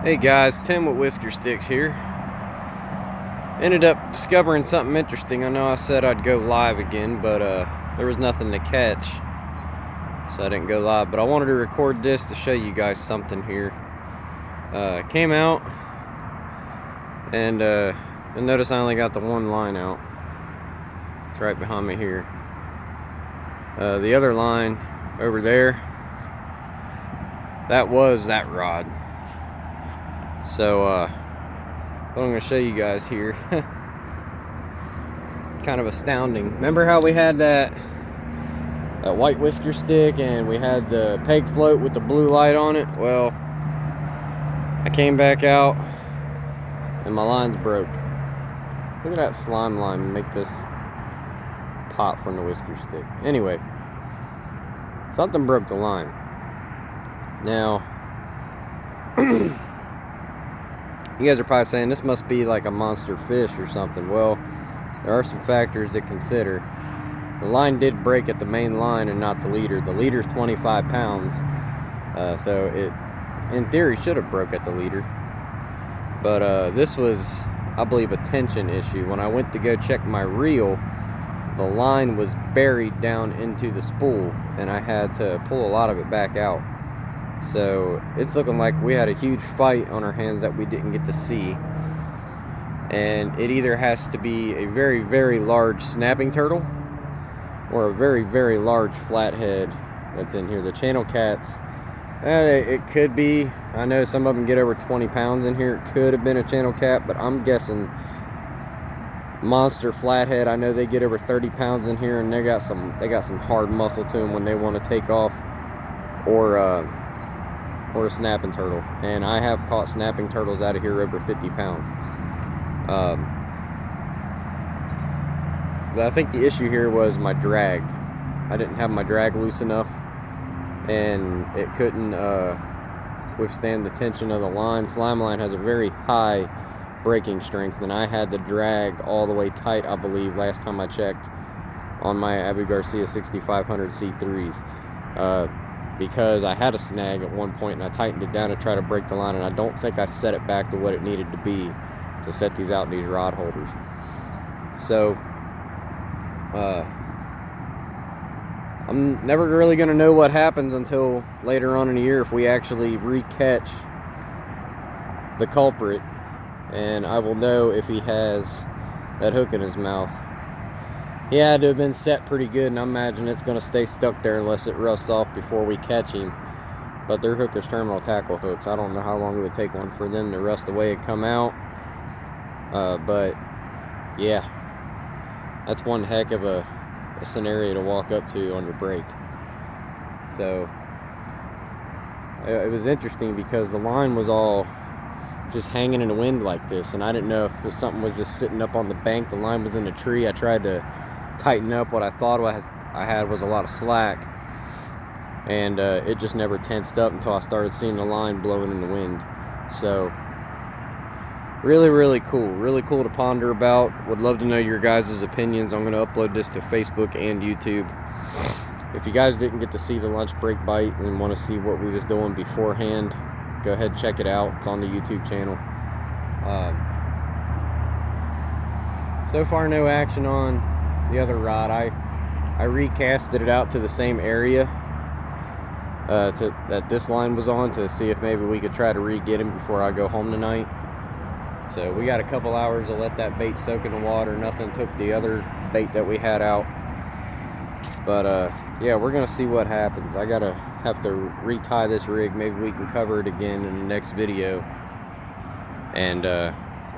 Hey guys, Tim with Whisker Sticks here. Ended up discovering something interesting. I know I said I'd go live again, but there was nothing to catch, so I didn't go live. But I wanted to record this to show you guys something here. Came out, and you'll notice I only got the one line out. It's right behind me here. The other line over there, that was that rod. So what I'm going to show you guys here, kind of astounding. Remember how we had that white whisker stick and we had the peg float with the blue light on it? Well, I came back out and my line's broke. Look at that slime line make this pop from the whisker stick. Anyway, something broke the line. Now you guys are probably saying this must be like a monster fish or something. Well, there are some factors to consider. The line did break at the main line and not the leader. The leader's 25 pounds, so it, in theory, should have broke at the leader. But this was, I believe, a tension issue. When I went to go check my reel, the line was buried down into the spool, and I had to pull a lot of it back out. So it's looking like we had a huge fight on our hands that we didn't get to see. And it either has to be a very, very large snapping turtle or a very, very large flathead that's in here. The channel cats, it could be. I know some of them get over 20 pounds in here. It could have been a channel cat, but I'm guessing monster flathead. I know they get over 30 pounds in here, and they got some hard muscle to them when they want to take off, or a snapping turtle. And I have caught snapping turtles out of here over 50 pounds. But I think the issue here was my drag. I didn't have my drag loose enough, and it couldn't withstand the tension of the line. Slime line has a very high breaking strength, and I had the drag all the way tight, I believe, last time I checked on my Abu Garcia 6500 C3s. Because I had a snag at one point and I tightened it down to try to break the line, and I don't think I set it back to what it needed to be to set these out in these rod holders. So I'm never really going to know what happens until later on in the year if we actually re-catch the culprit, and I will know if he has that hook in his mouth. He had to have been set pretty good, and I imagine it's going to stay stuck there unless it rusts off before we catch him. But they're Hooker's terminal tackle hooks. I don't know how long it would take one for them to rust away and come out. But yeah, that's one heck of a scenario to walk up to on your break. So it was interesting because the line was all just hanging in the wind like this, and I didn't know if something was just sitting up on the bank. The line was in a tree. I tried to tighten up. What I thought I had was a lot of slack, and it just never tensed up until I started seeing the line blowing in the wind. So really, really cool to ponder about. Would love to know your guys' opinions. I'm going to upload this to Facebook and YouTube. If you guys didn't get to see the lunch break bite and want to see what we was doing beforehand, go ahead and check it out. It's on the YouTube channel. So far, no action on the other rod. I recasted it out to the same area that this line was on, to see if maybe we could try to re-get him before I go home tonight. So we got a couple hours to let that bait soak in the water. Nothing took the other bait that we had out. But yeah, we're gonna see what happens. I have to retie this rig. Maybe we can cover it again in the next video and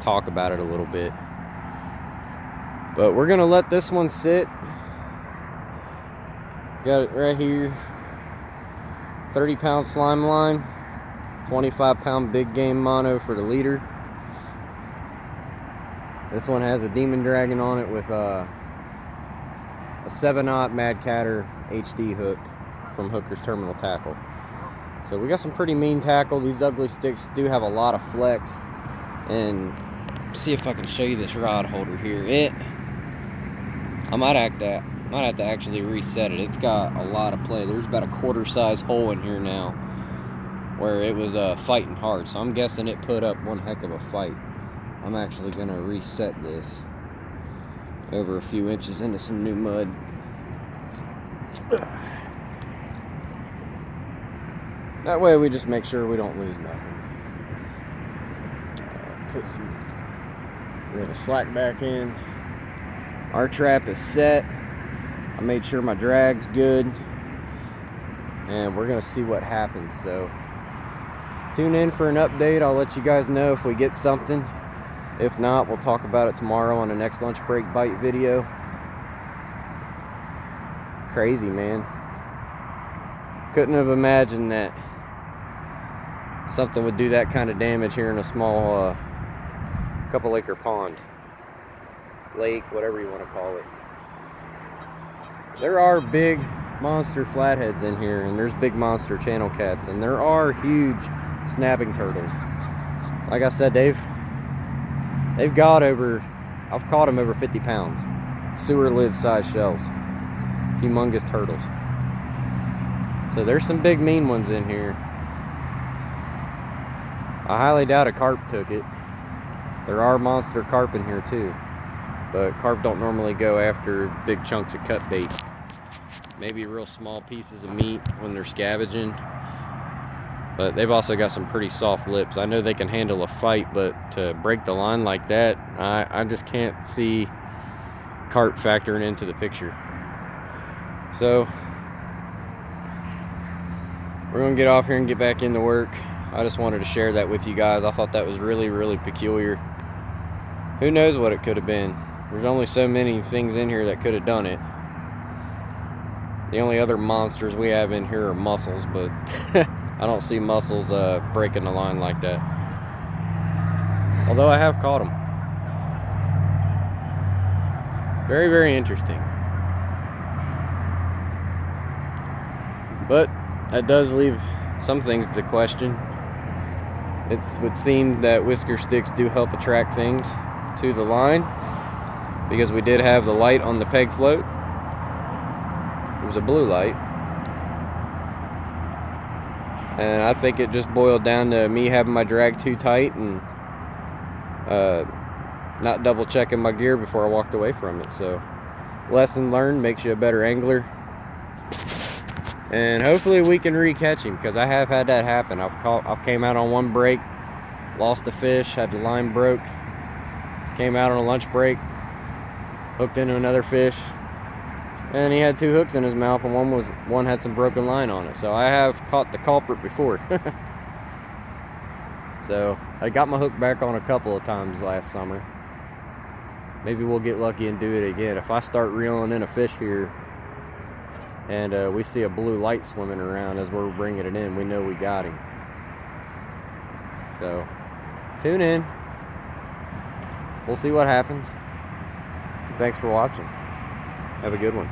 talk about it a little bit. But we're gonna let this one sit. Got it right here. 30-pound slime line, 25-pound big game mono for the leader. This one has a Demon Dragon on it with a 7/0 Mad Catter HD hook from Hooker's Terminal Tackle. So we got some pretty mean tackle. These ugly sticks do have a lot of flex. And see if I can show you this rod holder here. I might have to actually reset it. It's got a lot of play. There's about a quarter size hole in here now. where it was fighting hard. So I'm guessing it put up one heck of a fight. I'm actually going to reset this over a few inches into some new mud. That way we just make sure we don't lose nothing. We're going to slack back in. Our trap is set. I made sure my drag's good. And we're going to see what happens. So tune in for an update. I'll let you guys know if we get something. If not, we'll talk about it tomorrow on the next lunch break bite video. Crazy, man. Couldn't have imagined that something would do that kind of damage here in a small couple acre pond, lake, whatever you want to call it. There are big monster flatheads in here, and there's big monster channel cats, and there are huge snapping turtles. Like I said, they've got over, I've caught them over 50 pounds. Sewer lid size shells. Humongous turtles. So there's some big mean ones in here. I highly doubt a carp took it. There are monster carp in here too, but carp don't normally go after big chunks of cut bait. Maybe real small pieces of meat when they're scavenging, but they've also got some pretty soft lips. I know they can handle a fight, but to break the line like that, I just can't see carp factoring into the picture. So we're gonna get off here and get back into work. I just wanted to share that with you guys. I thought that was really, really peculiar. Who knows what it could have been? There's only so many things in here that could have done it. The only other monsters we have in here are mussels, but I don't see mussels breaking the line like that. Although I have caught them. Very, very interesting. But that does leave some things to question. It would seem that whisker sticks do help attract things to the line, because we did have the light on the peg float. It was a blue light. And I think it just boiled down to me having my drag too tight and not double checking my gear before I walked away from it. So lesson learned, makes you a better angler. And hopefully we can re-catch him, because I have had that happen. I've came out on one break, lost a fish, had the line broke, came out on a lunch break, hooked into another fish, and he had two hooks in his mouth, and one had some broken line on it. So I have caught the culprit before. So I got my hook back on a couple of times last summer. Maybe we'll get lucky and do it again. If I start reeling in a fish here and we see a blue light swimming around as we're bringing it in, we know we got him. So tune in. We'll see what happens. Thanks for watching. Have a good one.